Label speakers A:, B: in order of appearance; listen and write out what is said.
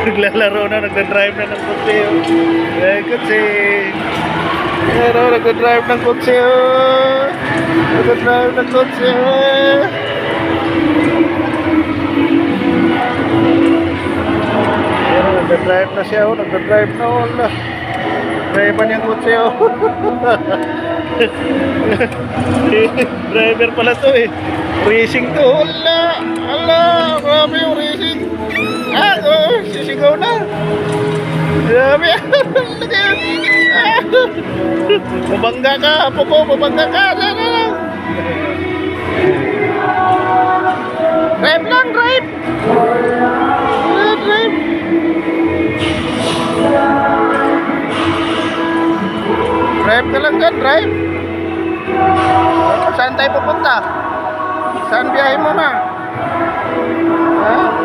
A: Naglalaro na, nagdadrive na ng kotse. Kotse. Pero nagdadrive ng kotse. Nagdadrive ng kotse. Pero nagdadrive na siya. Nagdadrive na. Wala. Drive niyang kotse. Driver pala to eh. Racing to. Wala. Wala. Grabe yung racing. Sisigaw na. Grabe. Mabangga ka. Apo ko. Mabangga ka. Drive lang. Drive. Drive. Drive ka lang dyan. Drive. Saan tayo pupunta? Saan biyahe mo na?